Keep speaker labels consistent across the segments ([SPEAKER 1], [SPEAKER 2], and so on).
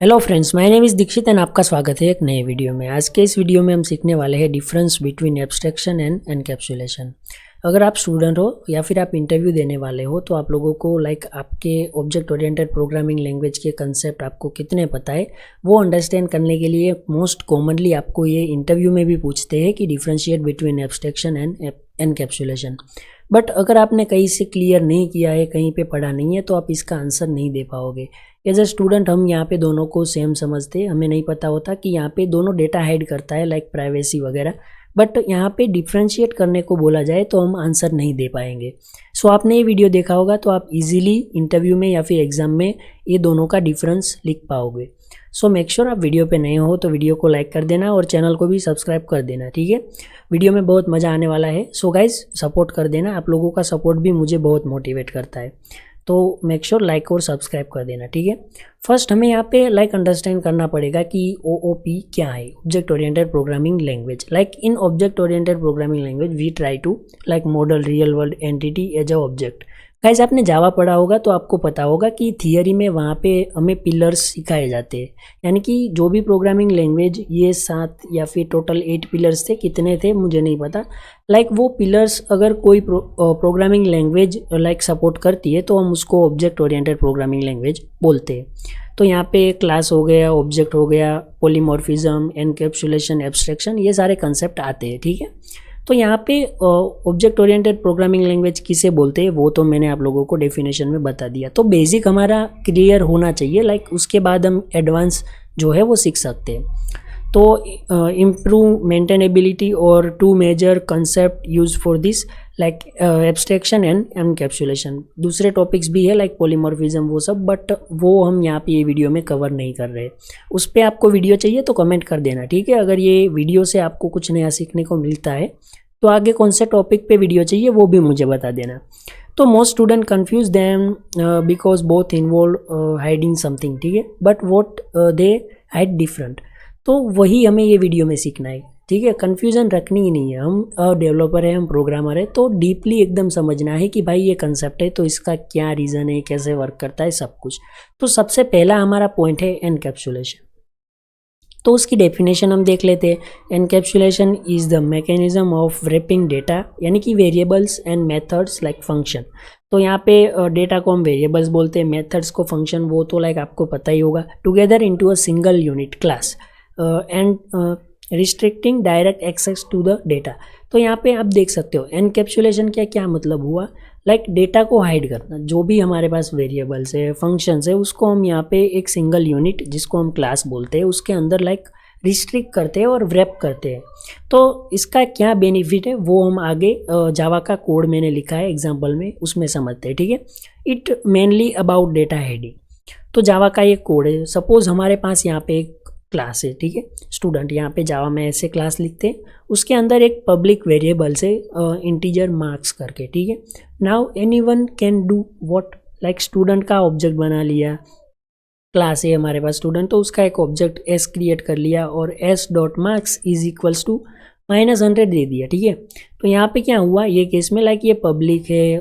[SPEAKER 1] Hello friends, my name is Dikshit and आपका स्वागत है एक नए वीडियो में। आज के इस वीडियो में हम सीखने वाले हैं difference between abstraction and encapsulation. अगर आप स्टूडेंट हो या फिर आप इंटरव्यू देने वाले हो तो आप लोगों को आपके ऑब्जेक्ट ओरिएंटेड प्रोग्रामिंग लैंग्वेज के कंसेप्ट आपको कितने पता है वो अंडरस्टैंड करने के लिए मोस्ट कॉमनली आपको ये इंटरव्यू में भी पूछते हैं कि differentiate between abstraction and encapsulation. But अगर आपने कहीं से क्लियर नहीं किया है, कहीं पे पढ़ा नहीं है, तो आप इसका आंसर नहीं दे पाओगे। एज अ स्टूडेंट हम यहाँ पे दोनों को सेम समझते हैं, हमें नहीं पता होता कि यहाँ पे दोनों डेटा हाइड करता है लाइक प्राइवेसी वगैरह। बट यहाँ पे डिफ्रेंशिएट करने को बोला जाए तो हम आंसर नहीं दे पाएंगे। सो आपने ये वीडियो देखा होगा तो आप इजीली इंटरव्यू में या फिर एग्जाम में ये दोनों का डिफरेंस लिख पाओगे। सो मेक श्योर आप वीडियो पे नए हो तो वीडियो को लाइक कर देना और चैनल को भी सब्सक्राइब कर देना, ठीक है। वीडियो में बहुत मज़ा आने वाला है। सो गाइज सपोर्ट कर देना, आप लोगों का सपोर्ट भी मुझे बहुत मोटिवेट करता है। तो मेक श्योर लाइक और सब्सक्राइब कर देना, ठीक है। फर्स्ट हमें यहाँ पे अंडरस्टैंड करना पड़ेगा कि OOP क्या है, object oriented programming language. In object oriented programming language we try to model real world entity as a object. Guys आपने जावा पढ़ा होगा तो आपको पता होगा कि थियरी में वहाँ पे हमें पिलर्स सिखाए जाते हैं। यानी कि जो भी प्रोग्रामिंग लैंग्वेज, ये 7 या फिर टोटल 8 पिलर्स थे, कितने थे मुझे नहीं पता। वो पिलर्स अगर कोई प्रोग्रामिंग लैंग्वेज सपोर्ट करती है तो हम उसको ऑब्जेक्ट ओरिएंटेड प्रोग्रामिंग लैंग्वेज बोलते हैं। तो यहाँ पे क्लास हो गया, ऑब्जेक्ट हो गया, पॉलीमॉर्फिज्म, एनकैप्सुलेशन, एब्स्ट्रैक्शन, ये सारे कंसेप्ट आते हैं, ठीक है। तो यहाँ पे ऑब्जेक्ट ओरिएंटेड प्रोग्रामिंग लैंग्वेज किसे बोलते हैं वो तो मैंने आप लोगों को डेफिनेशन में बता दिया। तो बेसिक हमारा क्लियर होना चाहिए, उसके बाद हम एडवांस जो है वो सीख सकते हैं। तो इम्प्रूव मेंटेनेबिलिटी और 2 major concept use for this abstraction and encapsulation. दूसरे टॉपिक्स भी है पॉलीमॉर्फिज्म वो सब, बट वो हम यहाँ पे ये वीडियो में कवर नहीं कर रहे। उस पर आपको वीडियो चाहिए तो कमेंट कर देना, ठीक है। अगर ये वीडियो से आपको कुछ नया सीखने को मिलता है तो आगे कौन से टॉपिक पे वीडियो चाहिए वो भी मुझे बता देना। तो most student confuse them because both involve hiding something, ठीक है, but what they hide different. तो वही हमें ये वीडियो में सीखना है, ठीक है। कन्फ्यूज़न रखनी ही नहीं है। हम डेवलपर है, हम प्रोग्रामर है, तो डीपली एकदम समझना है कि भाई ये कंसेप्ट है तो इसका क्या रीज़न है, कैसे वर्क करता है, सब कुछ। तो सबसे पहला हमारा पॉइंट है एनकैप्सुलेशन। तो उसकी डेफिनेशन हम देख लेते हैं। Encapsulation is the mechanism of wrapping data, यानी कि वेरिएबल्स एंड मेथड्स फंक्शन। तो यहाँ पे डेटा को हम वेरिएबल्स बोलते हैं, मेथड्स को फंक्शन, वो तो आपको पता ही होगा, together into a single unit class and restricting direct access to the data. तो यहाँ पे आप देख सकते हो एनकैप्सुलेशन का क्या मतलब हुआ। डेटा को हाइड करना, जो भी हमारे पास वेरिएबल्स है, फंक्शंस है, उसको हम यहाँ पे एक सिंगल यूनिट जिसको हम क्लास बोलते हैं उसके अंदर रिस्ट्रिक्ट करते हैं और रैप करते हैं। तो इसका क्या बेनिफिट है वो हम आगे जावा का कोड मैंने लिखा है एग्जाम्पल में, उसमें समझते हैं, ठीक है। It mainly about data hiding. तो जावा का ये कोड है। सपोज हमारे पास यहाँ पे एक क्लास है, ठीक है, स्टूडेंट, यहाँ पे जावा में ऐसे क्लास लिखते हैं, उसके अंदर एक पब्लिक वेरिएबल से इंटीजर मार्क्स करके, ठीक है। Now anyone can do what, student का ऑब्जेक्ट बना लिया, क्लास है हमारे पास स्टूडेंट, तो उसका एक ऑब्जेक्ट एस क्रिएट कर लिया और s dot marks is equals to -100 दे दिया, ठीक है। तो यहाँ पे क्या हुआ ये केस में, ये पब्लिक है,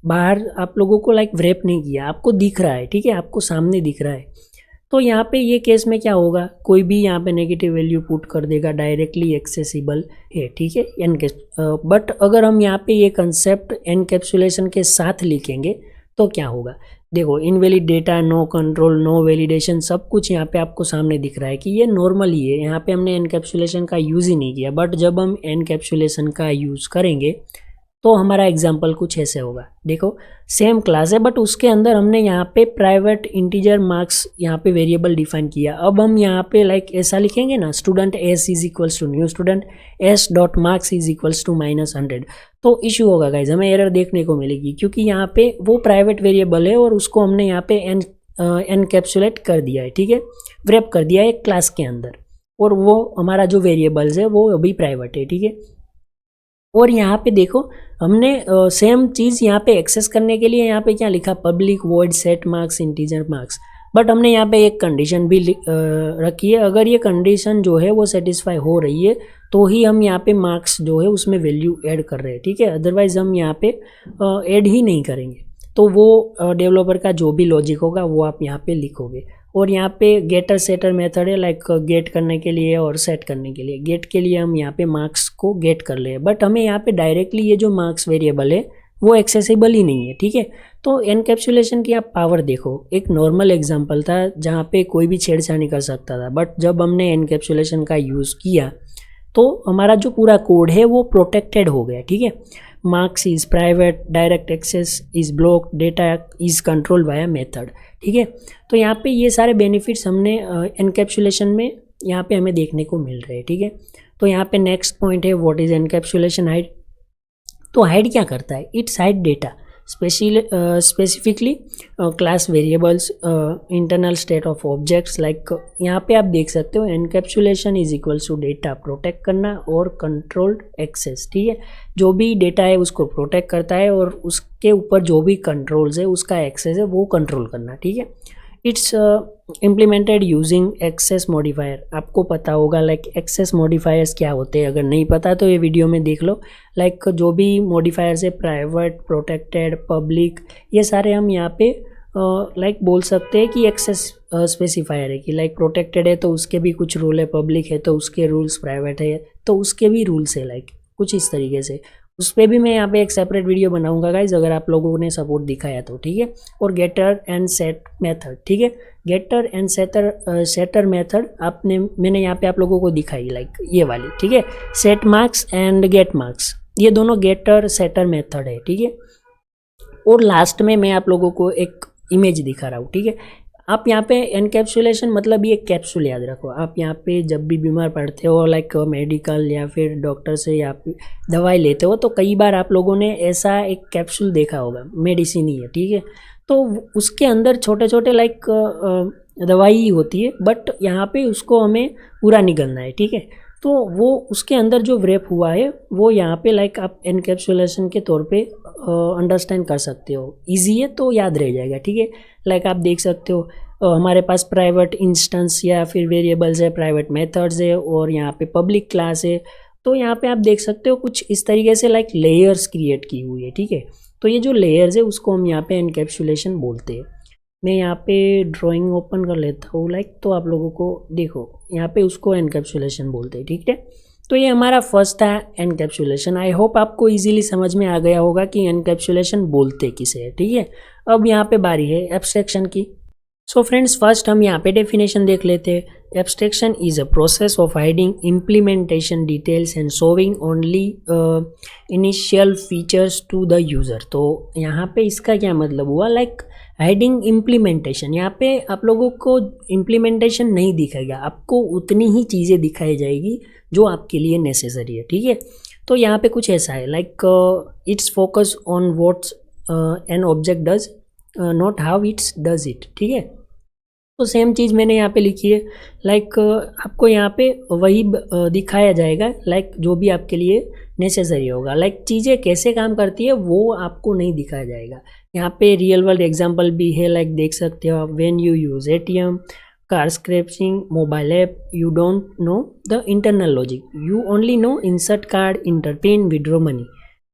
[SPEAKER 1] बाहर आप लोगों को रैप नहीं किया, आपको दिख रहा है, ठीक है, आपको सामने दिख रहा है। तो यहाँ पे ये केस में क्या होगा, कोई भी यहाँ पे नेगेटिव वैल्यू पुट कर देगा, डायरेक्टली एक्सेसिबल है, ठीक है। बट अगर हम यहाँ पे ये कंसेप्ट एनकैप्सुलेशन के साथ लिखेंगे तो क्या होगा, देखो, invalid data, no control, no validation, सब कुछ यहाँ पे आपको सामने दिख रहा है कि ये नॉर्मल ही है। यहाँ पे हमने एनकैप्सुलेशन का यूज़ ही नहीं किया, बट जब हम एनकैप्सुलेशन का यूज़ करेंगे तो हमारा एग्जाम्पल कुछ ऐसे होगा। देखो, सेम क्लास है बट उसके अंदर हमने यहाँ पे प्राइवेट इंटीजर मार्क्स यहाँ पे वेरिएबल डिफाइन किया। अब हम यहाँ पे ऐसा लिखेंगे ना, student s is equals to new student s dot marks is equals to -100, तो इशू होगा गाइज, हमें एरर देखने को मिलेगी क्योंकि यहाँ पे वो प्राइवेट वेरिएबल है और उसको हमने यहाँ पे एनकैप्सुलेट कर दिया है, ठीक है, रैप कर दिया है एक क्लास के अंदर, और वो हमारा जो वेरिएबल्स है वो अभी प्राइवेट है, ठीक है। और यहाँ पे देखो हमने सेम चीज़ यहाँ पे एक्सेस करने के लिए यहाँ पे क्या लिखा, public void set marks integer marks, but हमने यहाँ पे एक कंडीशन भी रखी है। अगर ये कंडीशन जो है वो सेटिस्फाई हो रही है तो ही हम यहाँ पे मार्क्स जो है उसमें वैल्यू ऐड कर रहे हैं, ठीक है, अदरवाइज हम यहाँ पे ऐड ही नहीं करेंगे। तो वो डेवलपर का जो भी लॉजिक होगा वो आप यहाँ पे लिखोगे। और यहाँ पे गेटर सेटर मेथड है, लाइक गेट करने के लिए और सेट करने के लिए। गेट के लिए हम यहाँ पे मार्क्स को गेट कर ले, बट हमें यहाँ पे डायरेक्टली ये जो मार्क्स वेरिएबल है वो एक्सेसिबल ही नहीं है, ठीक है। तो एनकैप्सुलेशन की आप पावर देखो, एक नॉर्मल एग्जांपल था जहाँ पे कोई भी छेड़छाड़ कर सकता था, बट जब हमने एनकैप्सुलेशन का यूज़ किया तो हमारा जो पूरा कोड है वो प्रोटेक्टेड हो गया, ठीक है। Marks is private, direct access is block, data is control via method, ठीक है। तो यहाँ पे ये सारे बेनिफिट्स हमने एनकैप्सुलेशन में यहाँ पे हमें देखने को मिल रहे हैं, ठीक है। तो यहाँ पे नेक्स्ट पॉइंट है व्हाट इज़ एनकैप्सुलेशन हाइड। तो हाइड क्या करता है, it's hide data specifically class variables, internal state of objects, like यहाँ पे आप देख सकते हो encapsulation is equals to data protect करना और कंट्रोल्ड एक्सेस, ठीक है। जो भी डेटा है उसको प्रोटेक्ट करता है और उसके ऊपर जो भी कंट्रोल्स है उसका एक्सेस है वो कंट्रोल करना, ठीक है। It's implemented using access modifier. आपको पता होगा लाइक एक्सेस मॉडिफायर्स क्या होते हैं, अगर नहीं पता तो ये वीडियो में देख लो। लाइक जो भी मॉडिफायर्स है प्राइवेट, प्रोटेक्टेड, पब्लिक, ये सारे हम यहाँ पे लाइक बोल सकते हैं कि एक्सेस स्पेसिफायर है कि लाइक प्रोटेक्टेड है तो उसके भी कुछ रूल है, पब्लिक है तो उसके रूल्स, प्राइवेट है तो उसके भी रूल्स है, लाइक कुछ इस तरीके से। उस पर भी मैं यहाँ पे एक सेपरेट वीडियो बनाऊंगा गाइज, अगर आप लोगों ने सपोर्ट दिखाया तो, ठीक है। और गेटर एंड सेट मेथड, ठीक है। गेटर एंड सेटर मेथड मैंने यहाँ पे आप लोगों को दिखाई, लाइक ये वाली, ठीक है। Set marks and get marks, ये दोनों गेटर सेटर मेथड है, ठीक है। और लास्ट में मैं आप लोगों को एक इमेज दिखा रहा हूँ, ठीक है। आप यहाँ पे एनकैप्सुलेशन मतलब ये कैप्सूल याद रखो। आप यहाँ पे जब भी बीमार पड़ते हो लाइक मेडिकल या फिर डॉक्टर से या दवाई लेते हो तो कई बार आप लोगों ने ऐसा एक कैप्सूल देखा होगा, मेडिसिन ही है, ठीक है। तो उसके अंदर छोटे छोटे लाइक दवाई ही होती है, बट यहाँ पे उसको हमें पूरा निगलना है, ठीक है। तो वो उसके अंदर जो व्रेप हुआ है वो यहाँ पे लाइक आप एनकैप्सुलेशन के तौर पे अंडरस्टैंड कर सकते हो। इजी है तो याद रह जाएगा, ठीक है। लाइक आप देख सकते हो हमारे पास प्राइवेट इंस्टेंस या फिर वेरिएबल्स है, प्राइवेट मेथड्स है और यहाँ पे पब्लिक क्लास है। तो यहाँ पे आप देख सकते हो कुछ इस तरीके से लाइक लेयर्स क्रिएट की हुई है, ठीक है। तो ये जो लेयर्स है उसको हम यहाँ पे एनकैप्सुलेशन बोलते हैं। मैं यहाँ पे ड्राइंग ओपन कर लेता हूँ लाइक, तो आप लोगों को देखो यहाँ पे उसको एनकैप्सुलेशन बोलते हैं, ठीक है। तो ये हमारा फर्स्ट था एनकैप्सुलेशन। आई होप आपको इजीली समझ में आ गया होगा कि एनकैप्सुलेशन बोलते किसे है, ठीक है। अब यहाँ पे बारी है एब्स्ट्रैक्शन की। सो फ्रेंड्स फर्स्ट हम यहाँ पे डेफिनेशन देख लेते हैं। Abstraction is a process of hiding implementation details and showing only initial features to the user. तो यहाँ पे इसका क्या मतलब हुआ, लाइक हाइडिंग इम्प्लीमेंटेशन, यहाँ पे आप लोगों को इम्प्लीमेंटेशन नहीं दिखाएगा, आपको उतनी ही चीज़ें दिखाई जाएगी जो आपके लिए नेसेसरी है, ठीक है। तो यहाँ पे कुछ ऐसा है like it's focus on what's an object does, not how it's does it, ठीक है। तो सेम चीज़ मैंने यहाँ पे लिखी है लाइक आपको यहाँ पे वही दिखाया जाएगा लाइक जो भी आपके लिए नेसेसरी होगा। लाइक चीज़ें कैसे काम करती है वो आपको नहीं दिखाया जाएगा। यहाँ पे रियल वर्ल्ड एग्जांपल भी है, लाइक देख सकते हो आप, when you use ATM, car scratching, mobile app, you don't know the internal logic, you only know insert card, enter pin, withdraw money,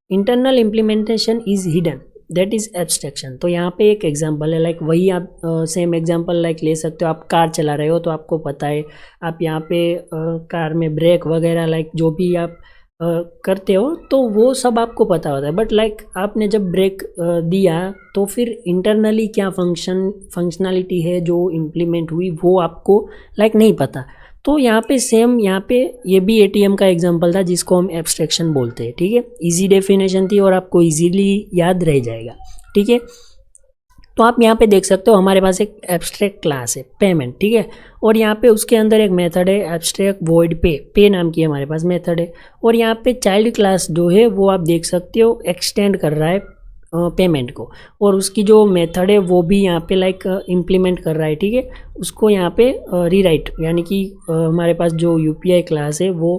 [SPEAKER 1] internal implementation is hidden, that is abstraction. तो यहाँ पे एक example है like वही आप same example like ले सकते हो। आप कार चला रहे हो तो आपको पता है आप यहाँ पे कार में ब्रेक वगैरह लाइक जो भी आप करते हो तो वो सब आपको पता होता है, बट लाइक आपने जब ब्रेक दिया तो फिर इंटरनली क्या फंक्शनैलिटी है जो इम्प्लीमेंट हुई वो आपको लाइक नहीं पता। तो यहाँ पे सेम यहाँ पे ये भी ATM का एग्जांपल था जिसको हम एब्स्ट्रैक्शन बोलते हैं, ठीक है। इजी डेफिनेशन थी और आपको इजीली याद रह जाएगा, ठीक है। तो आप यहाँ पे देख सकते हो हमारे पास एक एब्स्ट्रैक्ट क्लास है पेमेंट, ठीक है। और यहाँ पे उसके अंदर एक मेथड है एब्स्ट्रैक्ट वॉइड पे नाम की हमारे पास मेथड है। और यहाँ पे चाइल्ड क्लास जो है वो आप देख सकते हो एक्सटेंड कर रहा है पेमेंट को, और उसकी जो मेथड है वो भी यहाँ पे लाइक इम्प्लीमेंट कर रहा है, ठीक है। उसको यहाँ पे रीराइट यानी कि हमारे पास जो UPI क्लास है वो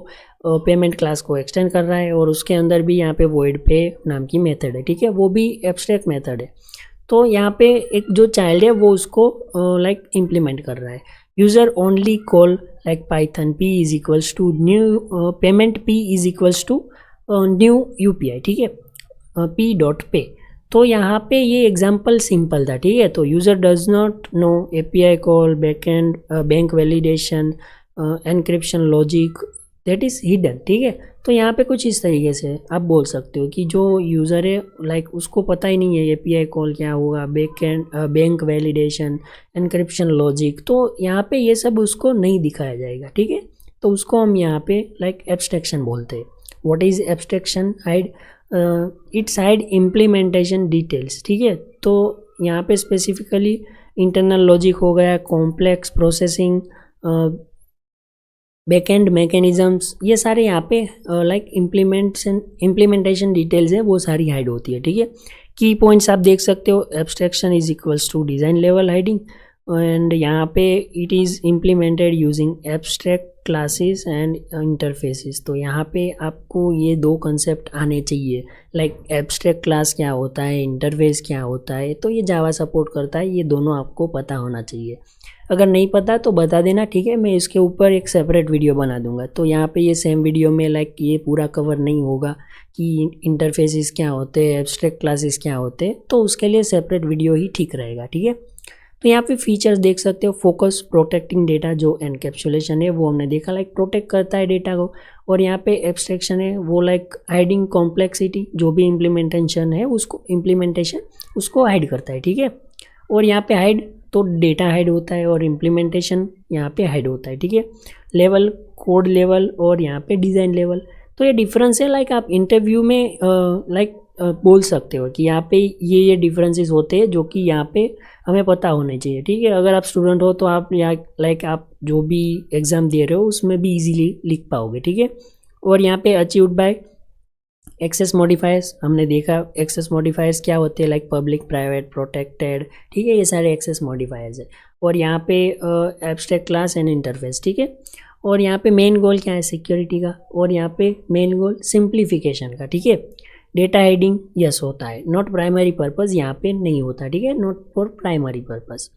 [SPEAKER 1] पेमेंट क्लास को एक्सटेंड कर रहा है और उसके अंदर भी यहाँ पे वॉइड पे नाम की मेथड है, ठीक है। वो भी एब्स्ट्रैक्ट मेथड है। तो यहाँ पे एक जो चाइल्ड है वो उसको लाइक इम्प्लीमेंट कर रहा है। User only call like Python p is equals to new payment p is equals to new UPI, ठीक है, p.pay। तो यहाँ पे ये एग्जाम्पल सिंपल था, ठीक है। तो user does not know API call, backend, bank validation, encryption logic that is hidden, ठीक है। तो यहाँ पे कुछ इस तरीके से आप बोल सकते हो कि जो यूज़र है लाइक उसको पता ही नहीं है API कॉल क्या होगा, backend, bank validation, encryption logic, तो यहाँ पे ये सब उसको नहीं दिखाया जाएगा, ठीक है। तो उसको हम यहाँ पे लाइक एब्स्ट्रैक्शन बोलते हैं। What is abstraction? Hide it's hide implementation details, ठीक है। तो यहाँ पे स्पेसिफिकली इंटरनल लॉजिक हो गया, कॉम्प्लेक्स प्रोसेसिंग, बैकएंड मैकेनिज्म्स, ये सारे यहाँ पे लाइक इम्प्लीमेंटेशन डिटेल्स है वो सारी हाइड होती है, ठीक है। की पॉइंट्स आप देख सकते हो, abstraction is equals to design level hiding, and यहाँ पे it is implemented using abstract classes and interfaces. तो यहाँ पे आपको ये दो कंसेप्ट आने चाहिए, लाइक एब्स्ट्रैक्ट क्लास क्या होता है, इंटरफेस क्या होता है, तो ये जावा सपोर्ट करता है, ये दोनों आपको पता होना चाहिए। अगर नहीं पता तो बता देना, ठीक है, मैं इसके ऊपर एक सेपरेट वीडियो बना दूंगा। तो यहाँ पे ये सेम वीडियो में लाइक ये पूरा कवर नहीं होगा कि इंटरफेसेस क्या होते हैं, एब्स्ट्रैक्ट क्लासेस क्या होते हैं, तो उसके लिए सेपरेट वीडियो ही ठीक रहेगा, ठीक है। तो यहाँ पे फीचर्स देख सकते हो, फोकस प्रोटेक्टिंग डेटा, जो एनकैप्सुलेशन है वो हमने देखा लाइक प्रोटेक्ट करता है डेटा को, और यहाँ पे एब्स्ट्रैक्शन है वो लाइक हाइडिंग कॉम्प्लेक्सिटी, जो भी इम्प्लीमेंटेशन है उसको हाइड करता है, ठीक है। और यहाँ पे हाइड तो डेटा हाइड होता है और इम्प्लीमेंटेशन यहाँ पे हाइड होता है, ठीक है। लेवल, कोड लेवल और यहाँ पे डिज़ाइन लेवल, तो ये डिफरेंस है लाइक आप इंटरव्यू में बोल सकते हो कि यहाँ पे ये डिफरेंसेस होते हैं जो कि यहाँ पे हमें पता होने चाहिए, ठीक है। अगर आप स्टूडेंट हो तो आप यहाँ लाइक आप जो भी एग्ज़ाम दे रहे हो उसमें भी इजीली लिख पाओगे, ठीक है। और यहाँ पे अचीव्ड बाय एक्सेस मॉडिफायर्स, हमने देखा एक्सेस मॉडिफायर्स क्या होते हैं, लाइक पब्लिक, प्राइवेट, प्रोटेक्टेड, ठीक है, ये सारे एक्सेस मॉडिफायर्स है। और यहाँ पे एब्स्ट्रैक्ट क्लास एंड इंटरफेस, ठीक है। और यहाँ पे मेन गोल क्या है, सिक्योरिटी का, और यहाँ पे मेन गोल सिंप्लीफिकेशन का, ठीक है। डेटा हाइडिंग यस होता है, नॉट प्राइमरी पर्पज़ यहाँ पे नहीं होता, ठीक है, नॉट फॉर प्राइमरी पर्पज़।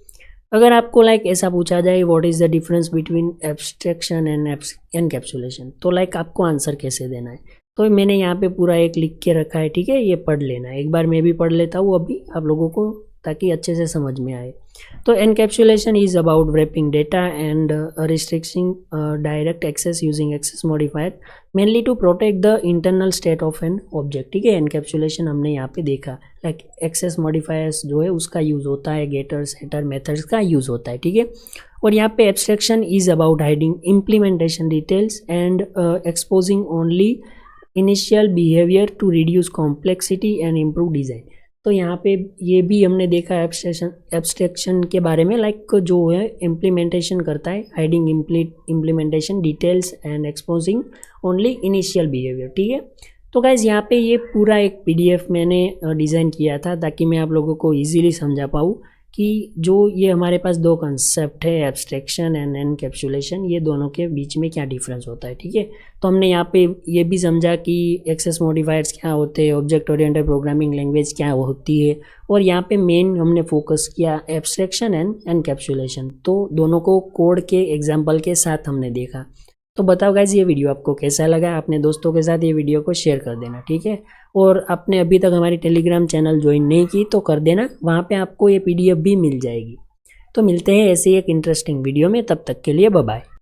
[SPEAKER 1] अगर आपको लाइक ऐसा पूछा जाए what is the difference between abstraction and encapsulation, तो लाइक आपको आंसर कैसे देना है, तो मैंने यहाँ पे पूरा एक लिख के रखा है, ठीक है, ये पढ़ लेना। एक बार मैं भी पढ़ लेता हूँ अभी आप लोगों को, ताकि अच्छे से समझ में आए। तो encapsulation is about wrapping data and restricting direct access using access modifier mainly to protect the internal state of an object, ठीक है। एनकैप्सुलेशन हमने यहाँ पे देखा लाइक एक्सेस मॉडिफायर्स जो है उसका यूज़ होता है, गेटर, सेटर मेथड्स का यूज़ होता है, ठीक है। और यहाँ पे abstraction is about hiding implementation details and exposing only initial behaviour to reduce complexity and improve design. तो यहाँ पे ये भी हमने देखा एब्स्ट्रैक्शन के बारे में, लाइक जो है इम्प्लीमेंटेशन करता है, hiding implementation details and exposing only initial behaviour, ठीक है। तो गाइज यहाँ पे ये पूरा एक PDF मैंने डिज़ाइन किया था ताकि मैं आप लोगों को इजीली समझा पाऊँ कि जो ये हमारे पास दो कंसेप्ट है, एब्स्ट्रैक्शन एंड एनकैप्सुलेशन, ये दोनों के बीच में क्या डिफरेंस होता है, ठीक है। तो हमने यहाँ पे ये भी समझा कि एक्सेस मॉडिफायर्स क्या होते हैं, ऑब्जेक्ट ओरिएंटेड प्रोग्रामिंग लैंग्वेज क्या होती है, और यहाँ पे मेन हमने फोकस किया एब्स्ट्रैक्शन एंड एनकैप्सुलेशन। तो दोनों को कोड के एग्जाम्पल के साथ हमने देखा। तो बताओ गाइज ये वीडियो आपको कैसा लगा, अपने दोस्तों के साथ ये वीडियो को शेयर कर देना, ठीक है। और आपने अभी तक हमारी टेलीग्राम चैनल ज्वाइन नहीं की तो कर देना, वहाँ पे आपको ये PDF भी मिल जाएगी। तो मिलते हैं ऐसे ही एक इंटरेस्टिंग वीडियो में, तब तक के लिए बाय बाय।